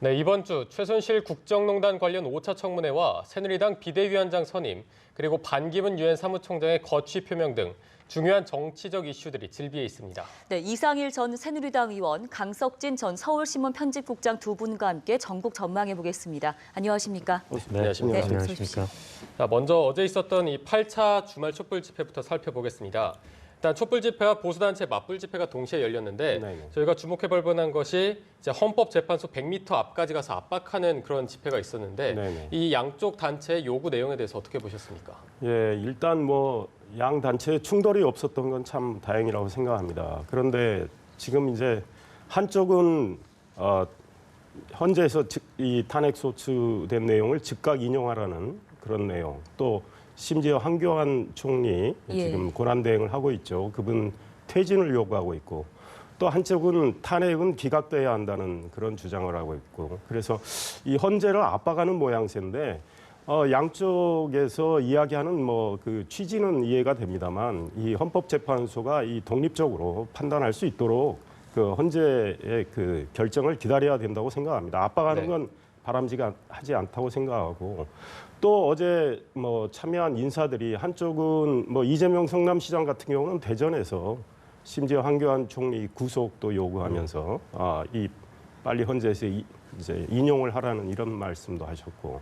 네, 이번 주 최순실 국정농단 관련 5차 청문회와 새누리당 비대위원장 선임, 그리고 반기문 유엔 사무총장의 거취 표명 등 중요한 정치적 이슈들이 질비해 있습니다. 네, 이상일 전 새누리당 의원, 강석진 전 서울신문 편집국장 두 분과 함께 전국 전망해 보겠습니다. 안녕하십니까? 네, 안녕하십니까? 안녕하십니까? 자, 먼저 어제 있었던 이 8차 주말 촛불 집회부터 살펴보겠습니다. 일단 촛불 집회와 보수단체 맞불 집회가 동시에 열렸는데 저희가 주목해볼 만한 것이 이제 헌법재판소 100m 앞까지 가서 압박하는 그런 집회가 있었는데 이 양쪽 단체의 요구 내용에 대해서 어떻게 보셨습니까? 예, 일단 뭐 양 단체에 충돌이 없었던 건 참 다행이라고 생각합니다. 그런데 지금 이제 한쪽은 헌재에서 이 탄핵 소추된 내용을 즉각 인용하라는 그런 내용, 또 심지어 황교안 총리 지금 권한대행을 하고 있죠. 그분 퇴진을 요구하고 있고, 또 한쪽은 탄핵은 기각돼야 한다는 그런 주장을 하고 있고, 그래서 이 헌재를 압박하는 모양새인데 양쪽에서 이야기하는 뭐 그 취지는 이해가 됩니다만, 이 헌법재판소가 이 독립적으로 판단할 수 있도록 그 헌재의 그 결정을 기다려야 된다고 생각합니다. 압박하는 건 바람직하지 않다고 생각하고, 또 어제 뭐 참여한 인사들이 한쪽은 뭐 이재명 성남시장 같은 경우는 대전에서 심지어 황교안 총리 구속도 요구하면서 이 빨리 헌재에서 이제 인용을 하라는 이런 말씀도 하셨고,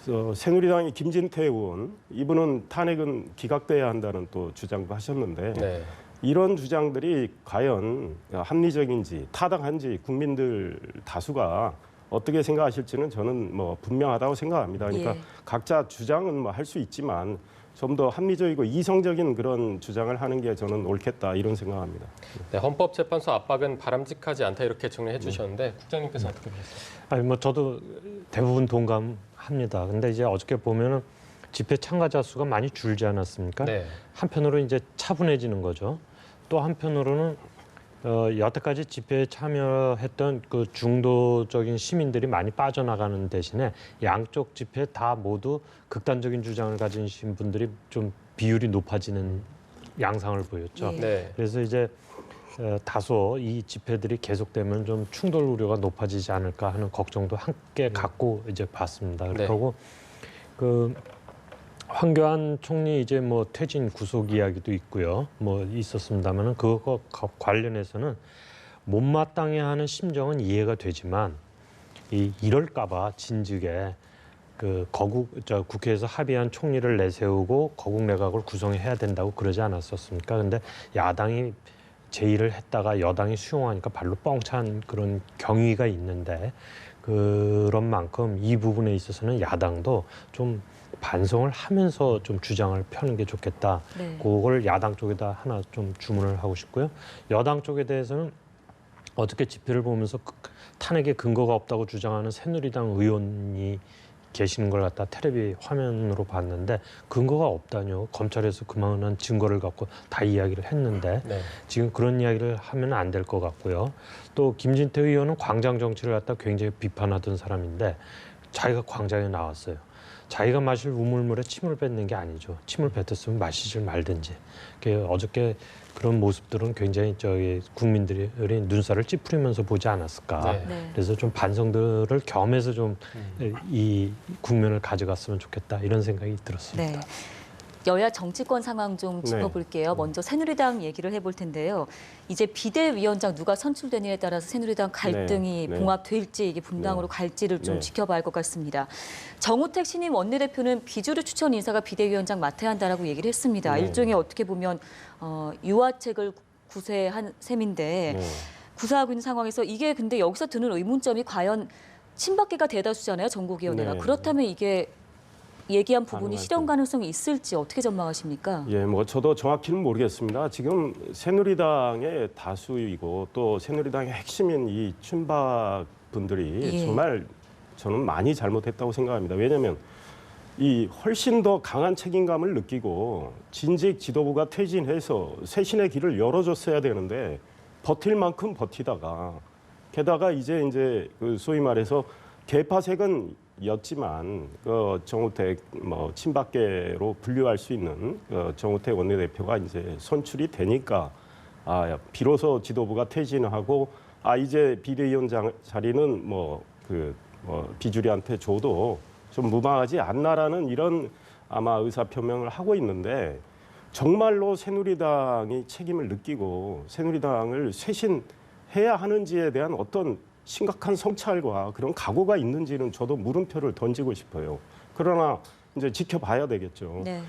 그래서 새누리당의 김진태 의원, 이분은 탄핵은 기각돼야 한다는 또 주장도 하셨는데 이런 주장들이 과연 합리적인지 타당한지 국민들 다수가 어떻게 생각하실지는 저는 뭐 분명하다고 생각합니다. 그러니까 각자 주장은 뭐 할 수 있지만 좀 더 합리적이고 이성적인 그런 주장을 하는 게 저는 옳겠다 이런 생각합니다. 네, 헌법재판소 압박은 바람직하지 않다 이렇게 정리해 주셨는데 국장님께서 어떻게 보셨어요? 아니 뭐 저도 대부분 동감합니다. 근데 이제 어저께 보면은 집회 참가자 수가 많이 줄지 않았습니까? 한편으로 이제 차분해지는 거죠. 또 한편으로는 여태까지 집회에 참여했던 그 중도적인 시민들이 많이 빠져나가는 대신에 양쪽 집회 다 모두 극단적인 주장을 가지신 분들이 좀 비율이 높아지는 양상을 보였죠. 그래서 이제 다소 이 집회들이 계속되면 좀 충돌 우려가 높아지지 않을까 하는 걱정도 함께 갖고 이제 봤습니다. 그리고 그 황교안 총리 이제 뭐 퇴진 구속 이야기도 있고요. 뭐 있었습니다만은 그거 관련해서는 못마땅해하는 심정은 이해가 되지만 이럴까봐 진즉에 그 국회에서 합의한 총리를 내세우고 거국 내각을 구성해야 된다고 그러지 않았었습니까? 근데 야당이 제의를 했다가 여당이 수용하니까 발로 뻥찬 그런 경위가 있는데 그런 만큼 이 부분에 있어서는 야당도 좀 반성을 하면서 좀 주장을 펴는 게 좋겠다. 그걸 야당 쪽에다 하나 좀 주문을 하고 싶고요. 여당 쪽에 대해서는 어떻게 집회를 보면서 탄핵에 근거가 없다고 주장하는 새누리당 의원이 계시는 걸 갖다 텔레비 화면으로 봤는데 근거가 없다뇨. 검찰에서 그만한 증거를 갖고 다 이야기를 했는데 지금 그런 이야기를 하면 안 될 것 같고요. 또 김진태 의원은 광장 정치를 갖다 굉장히 비판하던 사람인데 자기가 광장에 나왔어요. 자기가 마실 우물물에 침을 뱉는 게 아니죠. 침을 뱉었으면 마시질 말든지. 어저께 그런 모습들은 굉장히 국민들이 눈살을 찌푸리면서 보지 않았을까. 그래서 좀 반성들을 겸해서 좀 이 국면을 가져갔으면 좋겠다 이런 생각이 들었습니다. 여야 정치권 상황 좀 짚어볼게요. 먼저 새누리당 얘기를 해볼 텐데요. 이제 비대위원장 누가 선출되느냐에 따라서 새누리당 갈등이 봉합될지 이게 분당으로 갈지를 좀 지켜봐야 할 것 같습니다. 정우택 신임 원내대표는 비주류 추천 인사가 비대위원장 맡아야 한다라고 얘기를 했습니다. 일종의 어떻게 보면 유화책을 구세한 셈인데 구사하고 있는 상황에서 이게 근데 여기서 드는 의문점이 과연 친박계가 대다수잖아요. 전국위원회가. 그렇다면 이게 얘기한 부분이 실현 가능성이 있을지 어떻게 전망하십니까? 예, 뭐 저도 정확히는 모르겠습니다. 지금 새누리당의 다수이고 또 새누리당의 핵심인 이 친박 분들이 정말 저는 많이 잘못했다고 생각합니다. 왜냐하면 이 훨씬 더 강한 책임감을 느끼고 진직 지도부가 퇴진해서 쇄신의 길을 열어줬어야 되는데 버틸 만큼 버티다가 게다가 이제 그 소위 말해서 개파색은 였지만 정우택 뭐 친박계로 분류할 수 있는 정우택 원내대표가 이제 선출이 되니까 비로소 지도부가 퇴진하고 이제 비대위원장 자리는 뭐 비주류한테 줘도 좀 무방하지 않나라는 이런 아마 의사표명을 하고 있는데 정말로 새누리당이 책임을 느끼고 새누리당을 쇄신해야 하는지에 대한 어떤 심각한 성찰과 그런 각오가 있는지는 저도 물음표를 던지고 싶어요. 그러나 이제 지켜봐야 되겠죠. 네.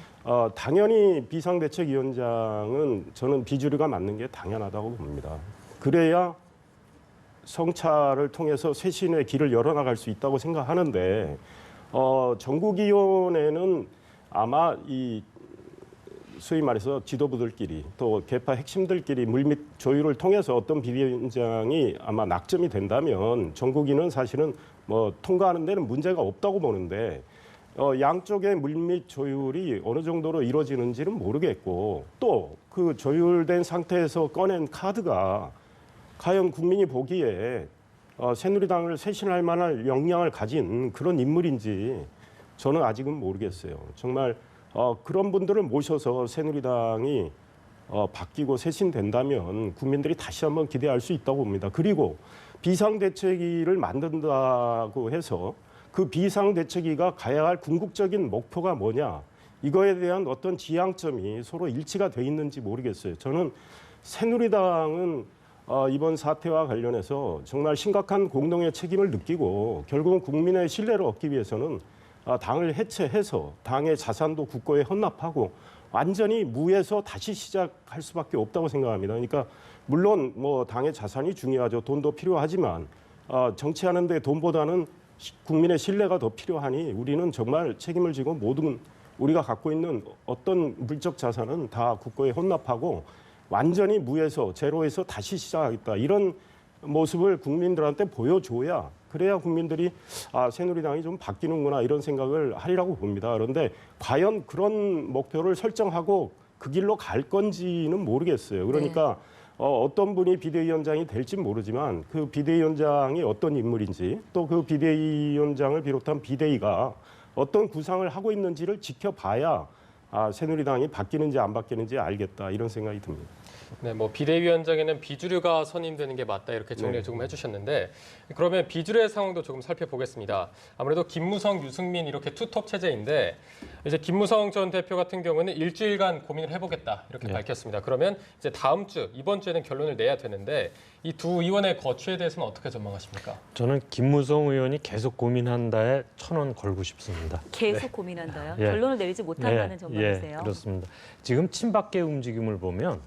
당연히 비상대책위원장은 저는 비주류가 맞는 게 당연하다고 봅니다. 그래야 성찰을 통해서 쇄신의 길을 열어나갈 수 있다고 생각하는데 전국위원회는 아마 이 소위 말해서 지도부들끼리 또 개파 핵심들끼리 물밑 조율을 통해서 어떤 비대위원장이 아마 낙점이 된다면 전국위는 사실은 통과하는 데는 문제가 없다고 보는데 양쪽의 물밑 조율이 어느 정도로 이루어지는지는 모르겠고 또 그 조율된 상태에서 꺼낸 카드가 과연 국민이 보기에 새누리당을 쇄신할 만한 역량을 가진 그런 인물인지 저는 아직은 모르겠어요. 정말 그런 분들을 모셔서 새누리당이 바뀌고 쇄신된다면 국민들이 다시 한번 기대할 수 있다고 봅니다. 그리고 비상대책위를 만든다고 해서 그 비상대책위가 가야 할 궁극적인 목표가 뭐냐 이거에 대한 어떤 지향점이 서로 일치가 돼 있는지 모르겠어요. 저는 새누리당은 이번 사태와 관련해서 정말 심각한 공동의 책임을 느끼고 결국은 국민의 신뢰를 얻기 위해서는 당을 해체해서 당의 자산도 국고에 헌납하고 완전히 무에서 다시 시작할 수밖에 없다고 생각합니다. 그러니까 물론 당의 자산이 중요하죠. 돈도 필요하지만 정치하는 데 돈보다는 국민의 신뢰가 더 필요하니 우리는 정말 책임을 지고 모든 우리가 갖고 있는 어떤 물적 자산은 다 국고에 헌납하고 완전히 무에서 제로에서 다시 시작하겠다. 이런 모습을 국민들한테 보여줘야 그래야 국민들이 새누리당이 좀 바뀌는구나 이런 생각을 하리라고 봅니다. 그런데 과연 그런 목표를 설정하고 그 길로 갈 건지는 모르겠어요. 그러니까 어떤 분이 비대위원장이 될지 모르지만 그 비대위원장이 어떤 인물인지 또 그 비대위원장을 비롯한 비대위가 어떤 구상을 하고 있는지를 지켜봐야 새누리당이 바뀌는지 안 바뀌는지 알겠다 이런 생각이 듭니다. 네, 비대위원장에는 비주류가 선임되는 게 맞다 이렇게 정리를 조금 해주셨는데 그러면 비주류의 상황도 조금 살펴보겠습니다. 아무래도 김무성, 유승민 이렇게 투톱 체제인데 이제 김무성 전 대표 같은 경우는 일주일간 고민을 해보겠다 이렇게 밝혔습니다. 그러면 이제 다음 주 이번 주에는 결론을 내야 되는데 이 두 의원의 거취에 대해서는 어떻게 전망하십니까? 저는 김무성 의원이 계속 고민한다에 1,000원 걸고 싶습니다. 계속 고민한다요? 결론을 내리지 못한다는 전망이세요? 그렇습니다. 지금 친박계 움직임을 보면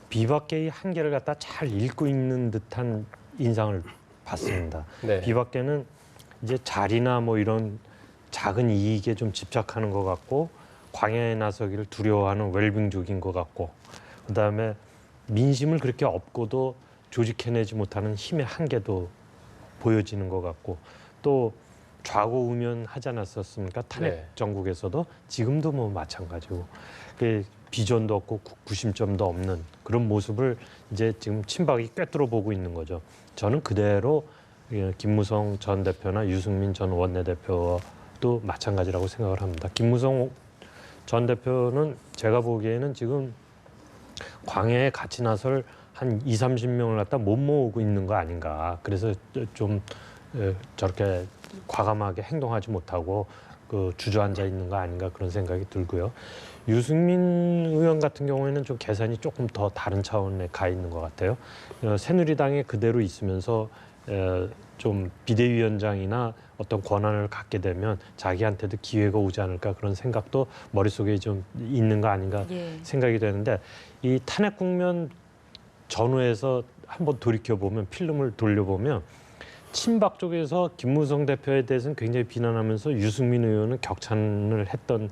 비박계의 한계를 갖다 잘 읽고 있는 듯한 인상을 받습니다. 비박계는 이제 자리나 이런 작은 이익에 좀 집착하는 것 같고 광야에 나서기를 두려워하는 웰빙족인 것 같고 그다음에 민심을 그렇게 업고도 조직해내지 못하는 힘의 한계도 보여지는 것 같고 또 좌고우면하지 않았었습니까? 탄핵 정국에서도 지금도 마찬가지고 비전도 없고 구심점도 없는 그런 모습을 이제 지금 친박이 꿰뚫어 보고 있는 거죠. 저는 그대로 김무성 전 대표나 유승민 전 원내대표도 마찬가지라고 생각을 합니다. 김무성 전 대표는 제가 보기에는 지금 광야에 같이 나설 한 20-30명을 갖다 못 모으고 있는 거 아닌가. 그래서 좀 저렇게 과감하게 행동하지 못하고 주저앉아 있는 거 아닌가 그런 생각이 들고요. 유승민 의원 같은 경우에는 좀 계산이 조금 더 다른 차원에 가 있는 것 같아요. 새누리당에 그대로 있으면서 좀 비대위원장이나 어떤 권한을 갖게 되면 자기한테도 기회가 오지 않을까 그런 생각도 머릿속에 좀 있는 거 아닌가 생각이 되는데 이 탄핵 국면 전후에서 한번 돌이켜보면 필름을 돌려보면 친박 쪽에서 김무성 대표에 대해서는 굉장히 비난하면서 유승민 의원은 격찬을 했던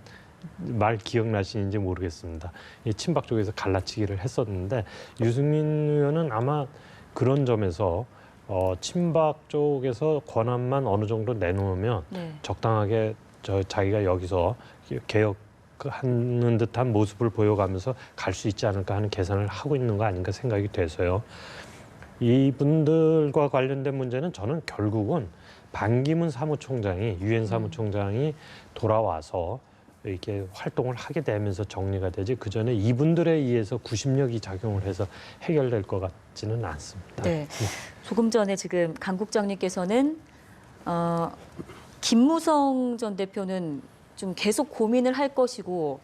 말 기억나시는지 모르겠습니다. 이 친박 쪽에서 갈라치기를 했었는데 유승민 의원은 아마 그런 점에서 친박 쪽에서 권한만 어느 정도 내놓으면 적당하게 자기가 여기서 개혁하는 듯한 모습을 보여가면서 갈 수 있지 않을까 하는 계산을 하고 있는 거 아닌가 생각이 돼서요. 이분들과 관련된 문제는 저는 결국은 반기문 사무총장이 유엔 사무총장이 돌아와서 이렇게 활동을 하게 되면서 정리가 되지 그 전에 이분들에 의해서 구심력이 작용을 해서 해결될 것 같지는 않습니다. 네. 조금 전에 지금 강 국장님께서는 김무성 전 대표는 좀 계속 고민을 할 것이고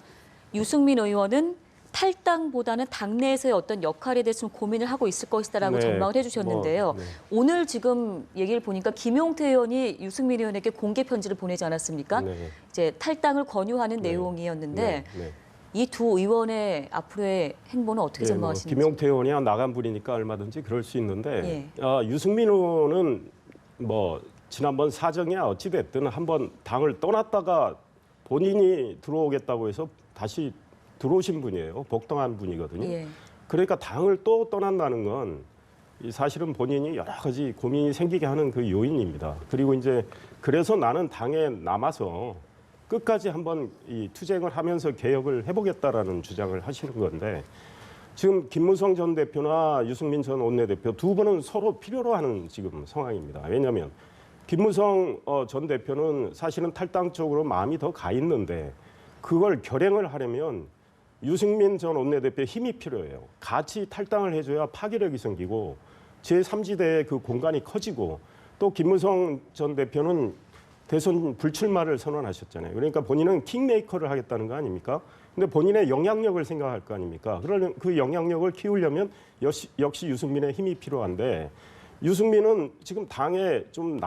유승민 의원은 탈당보다는 당내에서의 어떤 역할에 대해서 좀 고민을 하고 있을 것이다라고 전망을 해주셨는데요. 오늘 지금 얘기를 보니까 김용태 의원이 유승민 의원에게 공개 편지를 보내지 않았습니까? 이제 탈당을 권유하는 내용이었는데 이 두 의원의 앞으로의 행보는 어떻게 전망하시는지? 김용태 의원이 나간 분이니까 얼마든지 그럴 수 있는데 유승민 의원은 뭐 지난번 사정이야 어찌 됐든 한번 당을 떠났다가 본인이 들어오겠다고 해서 다시 들어오신 분이에요. 복당한 분이거든요. 그러니까 당을 또 떠난다는 건 사실은 본인이 여러 가지 고민이 생기게 하는 그 요인입니다. 그리고 이제 그래서 나는 당에 남아서 끝까지 한번 이 투쟁을 하면서 개혁을 해보겠다라는 주장을 하시는 건데 지금 김무성 전 대표나 유승민 전 원내대표 두 분은 서로 필요로 하는 지금 상황입니다. 왜냐하면 김무성 전 대표는 사실은 탈당 쪽으로 마음이 더 가 있는데 그걸 결행을 하려면 유승민 전 원내대표의 힘이 필요해요. 같이 탈당을 해줘야 파괴력이 생기고 제3지대의 그 공간이 커지고 또 김무성 전 대표는 대선 불출마를 선언하셨잖아요. 그러니까 본인은 킹메이커를 하겠다는 거 아닙니까? 근데 본인의 영향력을 생각할 거 아닙니까? 그러면 그 영향력을 키우려면 역시 유승민의 힘이 필요한데 유승민은 지금 당에 좀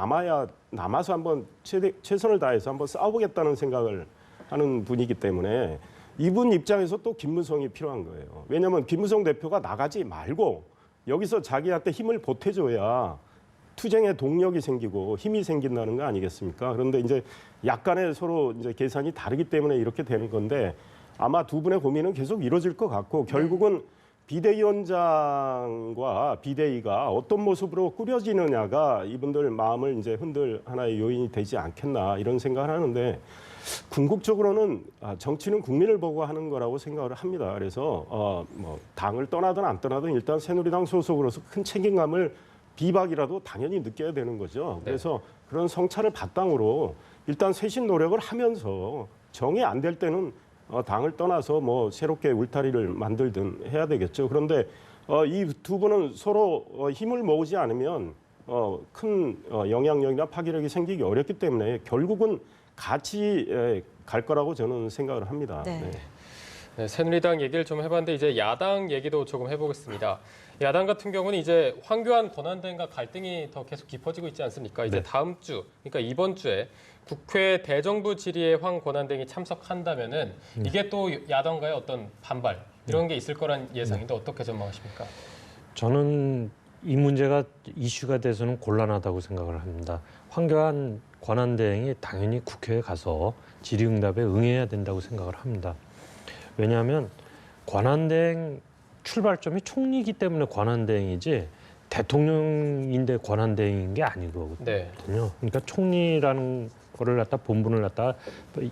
남아서 한번 최선을 다해서 한번 싸워보겠다는 생각을 하는 분이기 때문에 이분 입장에서 또 김무성이 필요한 거예요. 왜냐하면 김무성 대표가 나가지 말고 여기서 자기한테 힘을 보태줘야 투쟁의 동력이 생기고 힘이 생긴다는 거 아니겠습니까? 그런데 이제 약간의 서로 이제 계산이 다르기 때문에 이렇게 되는 건데 아마 두 분의 고민은 계속 이루어질 것 같고 결국은 비대위원장과 비대위가 어떤 모습으로 꾸려지느냐가 이분들 마음을 이제 흔들 하나의 요인이 되지 않겠나 이런 생각을 하는데 궁극적으로는 정치는 국민을 보고 하는 거라고 생각을 합니다. 그래서 뭐 당을 떠나든 안 떠나든 일단 새누리당 소속으로서 큰 책임감을 비박이라도 당연히 느껴야 되는 거죠. 그래서 그런 성찰을 바탕으로 일단 쇄신 노력을 하면서 정이 안 될 때는 당을 떠나서 뭐 새롭게 울타리를 만들든 해야 되겠죠. 그런데 이 두 분은 서로 힘을 모으지 않으면 큰 영향력이나 파괴력이 생기기 어렵기 때문에 결국은 같이 갈 거라고 저는 생각을 합니다. 네. 네, 새누리당 얘기를 좀 해봤는데 이제 야당 얘기도 조금 해보겠습니다. 야당 같은 경우는 이제 황교안 권한대행과 갈등이 더 계속 깊어지고 있지 않습니까? 이제 다음 주, 그러니까 이번 주에 국회 대정부 질의에 황 권한대행이 참석한다면은 이게 또 야당과의 어떤 반발 이런 게 있을 거란 예상인데 어떻게 전망하십니까? 저는 이 문제가 이슈가 돼서는 곤란하다고 생각을 합니다. 황교안 권한대행이 당연히 국회에 가서 질의응답에 응해야 된다고 생각을 합니다. 왜냐하면 권한대행 출발점이 총리이기 때문에 권한대행이지 대통령인데 권한대행인 게 아니거든요. 그러니까 총리라는 거를 갖다 본분을 갖다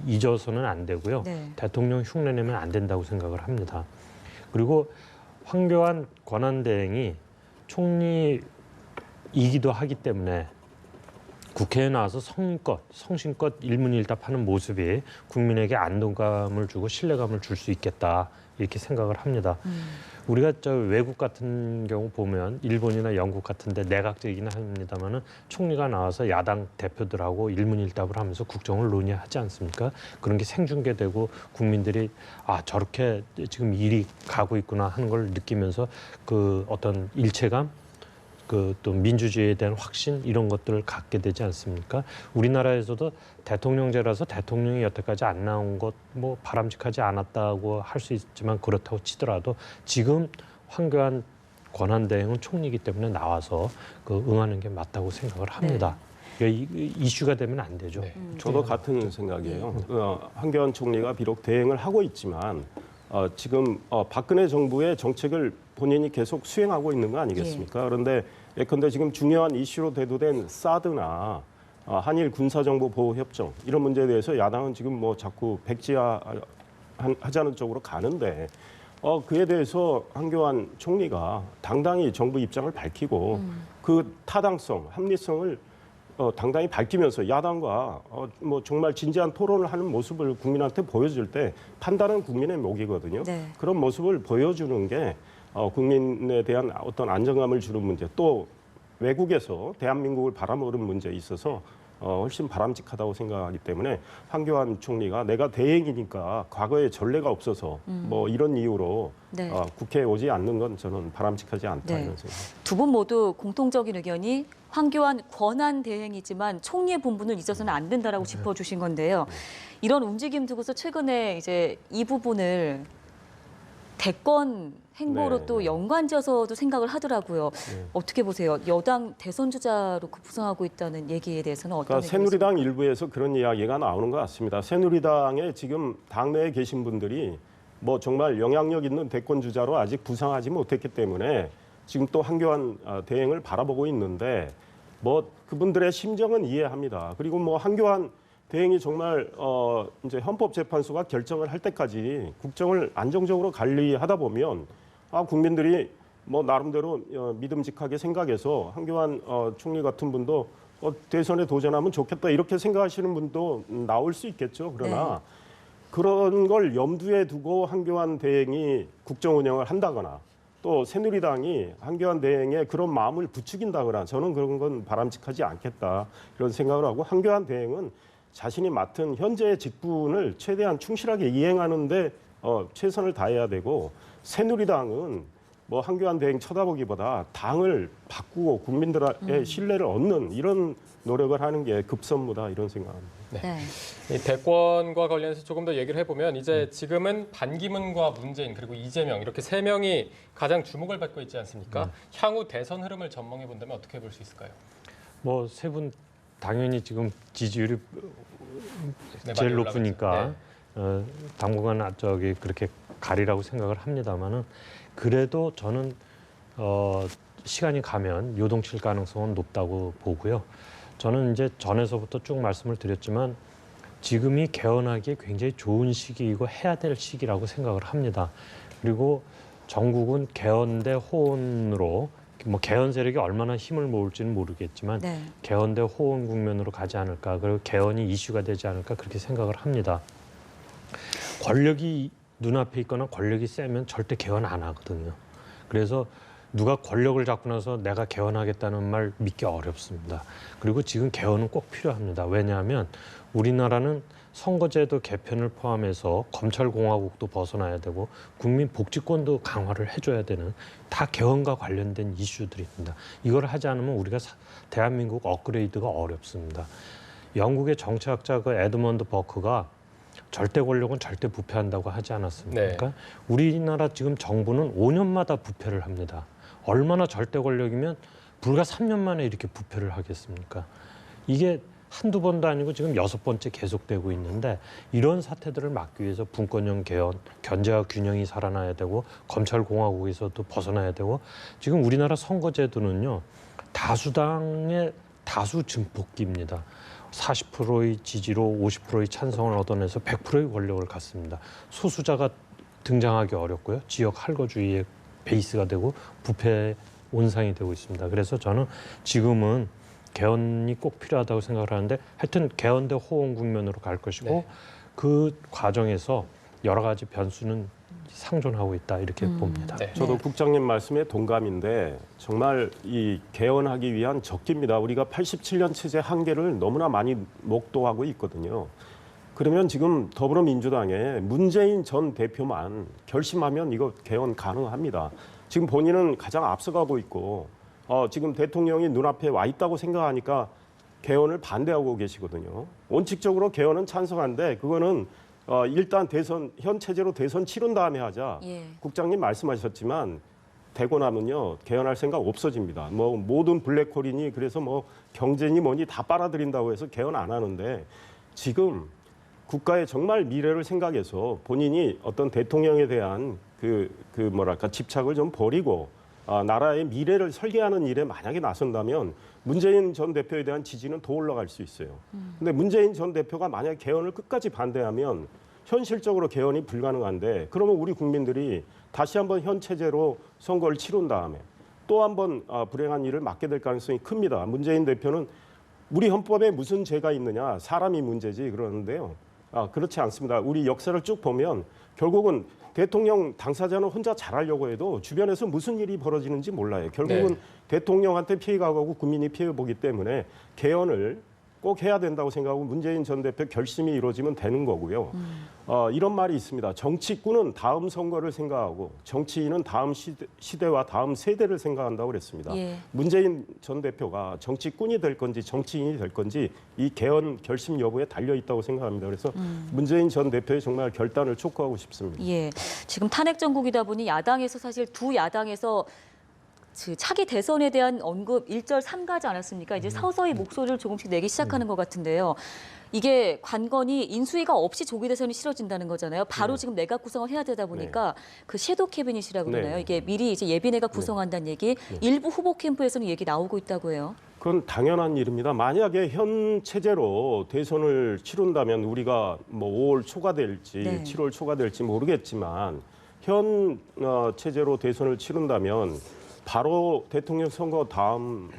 잊어서는 안 되고요. 대통령 흉내내면 안 된다고 생각을 합니다. 그리고 황교안 권한대행이 총리이기도 하기 때문에 국회에 나와서 성심껏 일문일답하는 모습이 국민에게 안동감을 주고 신뢰감을 줄 수 있겠다 이렇게 생각을 합니다. 우리가 외국 같은 경우 보면 일본이나 영국 같은데 내각제이긴 합니다만은 총리가 나와서 야당 대표들하고 일문일답을 하면서 국정을 논의하지 않습니까? 그런 게 생중계되고 국민들이 저렇게 지금 일이 가고 있구나 하는 걸 느끼면서 그 어떤 일체감 그 또 민주주의에 대한 확신 이런 것들을 갖게 되지 않습니까? 우리나라에서도 대통령제라서 대통령이 여태까지 안 나온 것 뭐 바람직하지 않았다고 할 수 있지만 그렇다고 치더라도 지금 황교안 권한대행은 총리이기 때문에 나와서 그 응하는 게 맞다고 생각을 합니다. 이슈가 되면 안 되죠. 저도 같은 생각이에요. 황교안 총리가 비록 대행을 하고 있지만 지금 박근혜 정부의 정책을 본인이 계속 수행하고 있는 거 아니겠습니까? 그런데 예컨대 지금 중요한 이슈로 대두된 사드나 한일 군사정보보호협정 이런 문제에 대해서 야당은 지금 뭐 자꾸 백지화하자는 쪽으로 가는데 그에 대해서 황교안 총리가 당당히 정부 입장을 밝히고 그 타당성, 합리성을 당당히 밝히면서 야당과 뭐 정말 진지한 토론을 하는 모습을 국민한테 보여줄 때 판단은 국민의 몫이거든요. 그런 모습을 보여주는 게 국민에 대한 어떤 안정감을 주는 문제, 또 외국에서 대한민국을 바라보는 문제에 있어서 훨씬 바람직하다고 생각하기 때문에 황교안 총리가 내가 대행이니까 과거에 전례가 없어서 뭐 이런 이유로 네. 국회에 오지 않는 건 저는 바람직하지 않다 네. 이런 생각. 두 분 모두 공통적인 의견이 황교안 권한 대행이지만 총리의 본분을 잊어서는 안 된다라고 짚어주신 건데요. 이런 움직임 두고서 최근에 이제 이 부분을 대권 행보로 네, 또 네. 연관지어서도 생각을 하더라고요. 네. 어떻게 보세요? 여당 대선 주자로 급부상하고 있다는 얘기에 대해서는 어떤 그러니까 새누리당 일부에서 그런 이야기가 나오는 것 같습니다. 새누리당에 지금 당내에 계신 분들이 뭐 정말 영향력 있는 대권 주자로 아직 부상하지 못했기 때문에 지금 또 황교안 대행을 바라보고 있는데 뭐 그분들의 심정은 이해합니다. 그리고 뭐 황교안 대행이 정말 이제 헌법재판소가 결정을 할 때까지 국정을 안정적으로 관리하다 보면 국민들이 뭐 나름대로 믿음직하게 생각해서 황교안 총리 같은 분도 대선에 도전하면 좋겠다 이렇게 생각하시는 분도 나올 수 있겠죠. 그러나 그런 걸 염두에 두고 황교안 대행이 국정 운영을 한다거나 또 새누리당이 황교안 대행에 그런 마음을 부추긴다거나 저는 그런 건 바람직하지 않겠다 이런 생각을 하고 황교안 대행은 자신이 맡은 현재의 직분을 최대한 충실하게 이행하는데 최선을 다해야 되고 새누리당은 뭐 황교안 대행 쳐다보기보다 당을 바꾸고 국민들의 신뢰를 얻는 이런 노력을 하는 게 급선무다 이런 생각합니다. 네. 이 대권과 관련해서 조금 더 얘기를 해보면 이제 지금은 반기문과 문재인 그리고 이재명 이렇게 세 명이 가장 주목을 받고 있지 않습니까? 향후 대선 흐름을 전망해 본다면 어떻게 볼 수 있을까요? 뭐 세 분 당연히 지금 지지율이 네, 제일 많이 높으니까 당분간 저기 그렇게 가리라고 생각을 합니다만은 그래도 저는 시간이 가면 요동칠 가능성은 높다고 보고요. 저는 이제 전에서부터 쭉 말씀을 드렸지만 지금이 개헌하기에 굉장히 좋은 시기이고 해야 될 시기라고 생각을 합니다. 그리고 전국은 개헌 대 호언으로 뭐 개헌 세력이 얼마나 힘을 모을지는 모르겠지만 네. 개헌 대 호언 국면으로 가지 않을까, 그리고 개헌이 이슈가 되지 않을까 그렇게 생각을 합니다. 권력이 눈앞에 있거나 권력이 세면 절대 개헌 안 하거든요. 그래서 누가 권력을 잡고 나서 내가 개헌하겠다는 말 믿기 어렵습니다. 그리고 지금 개헌은 꼭 필요합니다. 왜냐하면 우리나라는 선거제도 개편을 포함해서 검찰공화국도 벗어나야 되고 국민 복지권도 강화를 해줘야 되는 다 개헌과 관련된 이슈들입니다. 이걸 하지 않으면 우리가 대한민국 업그레이드가 어렵습니다. 영국의 정치학자 그 에드먼드 버크가 절대 권력은 절대 부패한다고 하지 않았습니까? 네. 우리나라 지금 정부는 5년마다 부패를 합니다. 얼마나 절대 권력이면 불과 3년 만에 이렇게 부패를 하겠습니까? 이게 한두 번도 아니고 지금 6번째 계속되고 있는데 이런 사태들을 막기 위해서 분권형 개헌, 견제와 균형이 살아나야 되고 검찰공화국에서도 벗어나야 되고 지금 우리나라 선거제도는요. 다수당의 다수 증폭기입니다. 40%의 지지로 50%의 찬성을 얻어내서 100%의 권력을 갖습니다. 소수자가 등장하기 어렵고요. 지역 할거주의의 베이스가 되고 부패의 온상이 되고 있습니다. 그래서 저는 지금은 개헌이 꼭 필요하다고 생각을 하는데 하여튼 개헌 대 호언 국면으로 갈 것이고 그 과정에서 여러 가지 변수는 상존하고 있다 이렇게 봅니다. 네. 저도 국장님 말씀에 동감인데 정말 이 개헌하기 위한 적기입니다. 우리가 87년 체제 한계를 너무나 많이 목도하고 있거든요. 그러면 지금 더불어민주당의 문재인 전 대표만 결심하면 이거 개헌 가능합니다. 지금 본인은 가장 앞서가고 있고 지금 대통령이 눈앞에 와 있다고 생각하니까 개헌을 반대하고 계시거든요. 원칙적으로 개헌은 찬성한데 그거는 일단 현 체제로 대선 치른 다음에 하자. 예. 국장님 말씀하셨지만 되고 나면요 개헌할 생각 없어집니다. 뭐 모든 블랙홀이니 그래서 뭐 경제니 뭐니 다 빨아들인다고 해서 개헌 안 하는데 지금 국가의 정말 미래를 생각해서 본인이 어떤 대통령에 대한 뭐랄까 집착을 좀 버리고 나라의 미래를 설계하는 일에 만약에 나선다면 문재인 전 대표에 대한 지지는 더 올라갈 수 있어요. 근데 문재인 전 대표가 만약 개헌을 끝까지 반대하면 현실적으로 개헌이 불가능한데 그러면 우리 국민들이 다시 한번 현 체제로 선거를 치른 다음에 또 한번 불행한 일을 맞게 될 가능성이 큽니다. 문재인 대표는 우리 헌법에 무슨 죄가 있느냐 사람이 문제지 그러는데요. 그렇지 않습니다. 우리 역사를 쭉 보면 결국은 대통령 당사자는 혼자 잘하려고 해도 주변에서 무슨 일이 벌어지는지 몰라요. 결국은 대통령한테 피해가 가고 국민이 피해보기 때문에 개헌을 꼭 해야 된다고 생각하고 문재인 전 대표 결심이 이루어지면 되는 거고요. 이런 말이 있습니다. 정치꾼은 다음 선거를 생각하고 정치인은 다음 시대와 다음 세대를 생각한다고 그랬습니다. 예. 문재인 전 대표가 정치꾼이 될 건지 정치인이 될 건지 이 개헌 결심 여부에 달려 있다고 생각합니다. 그래서 문재인 전 대표의 정말 결단을 촉구하고 싶습니다. 예. 지금 탄핵 정국이다 보니 야당에서 사실 두 야당에서 차기 대선에 대한 언급 일절 삼가지 않았습니까? 이제 서서히 목소리를 조금씩 내기 시작하는 것 같은데요. 이게 관건이 인수위가 없이 조기 대선이 치러진다는 거잖아요. 바로 지금 내각 구성을 해야 되다 보니까 그 섀도우 캐비닛이라고 그러나요? 이게 미리 이제 예비 내각 구성한다는 얘기 일부 후보 캠프에서는 얘기 나오고 있다고 해요. 그건 당연한 일입니다. 만약에 현 체제로 대선을 치른다면 우리가 뭐 5월 초가 될지 7월 초가 될지 모르겠지만 현 체제로 대선을 치른다면 바로 대통령 선거 다음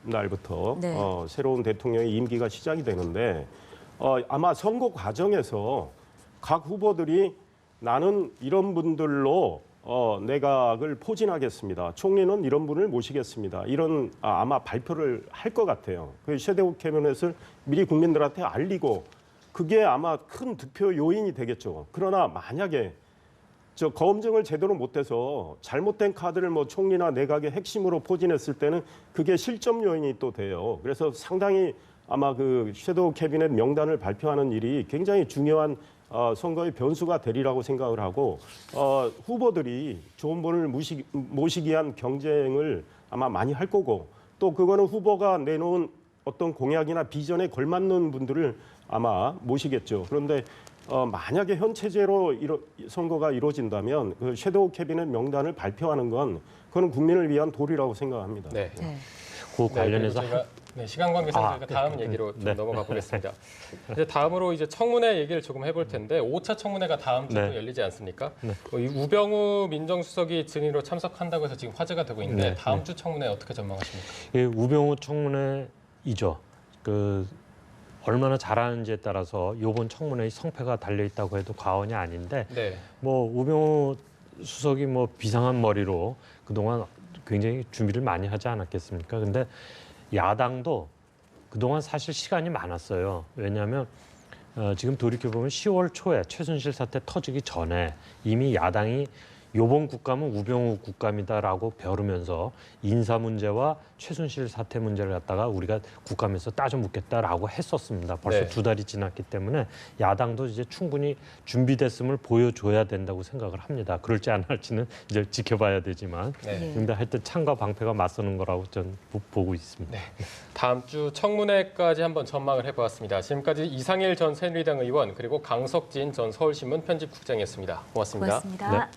날부터 새로운 대통령의 임기가 시작이 되는데 아마 선거 과정에서 각 후보들이 나는 이런 분들로 내각을 포진하겠습니다. 총리는 이런 분을 모시겠습니다. 이런 아마 발표를 할 것 같아요. 그 섀도우 캐비닛을 미리 국민들한테 알리고 그게 아마 큰 득표 요인이 되겠죠. 그러나 만약에 검증을 제대로 못해서 잘못된 카드를 뭐 총리나 내각의 핵심으로 포진했을 때는 그게 실점 요인이 또 돼요. 그래서 상당히 아마 그 섀도우 캐비닛 명단을 발표하는 일이 굉장히 중요한 선거의 변수가 되리라고 생각을 하고 후보들이 좋은 분을 모시기 위한 경쟁을 아마 많이 할 거고 또 그거는 후보가 내놓은 어떤 공약이나 비전에 걸맞는 분들을 아마 모시겠죠. 그런데 만약에 현 체제로 선거가 이루어진다면 그 섀도우 캐비닛 명단을 발표하는 건 그건 국민을 위한 도리라고 생각합니다. 그 관련해서 저희가 시간 관계상 저희가 다음 얘기로 좀 넘어가 보겠습니다. 이제 다음으로 이제 청문회 얘기를 조금 해볼 텐데 5차 청문회가 다음 주에 열리지 않습니까? 이 우병우 민정수석이 증인으로 참석한다고 해서 지금 화제가 되고 있는데 다음 주 청문회 어떻게 전망하십니까? 우병우 청문회이죠. 얼마나 잘하는지에 따라서 이번 청문회의 성패가 달려 있다고 해도 과언이 아닌데, 뭐 우병우 수석이 뭐 비상한 머리로 그동안 굉장히 준비를 많이 하지 않았겠습니까? 근데 야당도 그동안 사실 시간이 많았어요. 왜냐하면 지금 돌이켜보면 10월 초에 최순실 사태 터지기 전에 이미 야당이 요번 국감은 우병우 국감이다라고 벼르면서 인사 문제와 최순실 사태 문제를 갖다가 우리가 국감에서 따져 묻겠다라고 했었습니다. 벌써 2달이 지났기 때문에 야당도 이제 충분히 준비됐음을 보여줘야 된다고 생각을 합니다. 그럴지 안 할지는 이제 지켜봐야 되지만 근데 하여튼 창과 방패가 맞서는 거라고 저는 보고 있습니다. 다음 주 청문회까지 한번 전망을 해보았습니다. 지금까지 이상일 전 새누리당 의원 그리고 강석진 전 서울신문 편집국장이었습니다. 고맙습니다. 고맙습니다.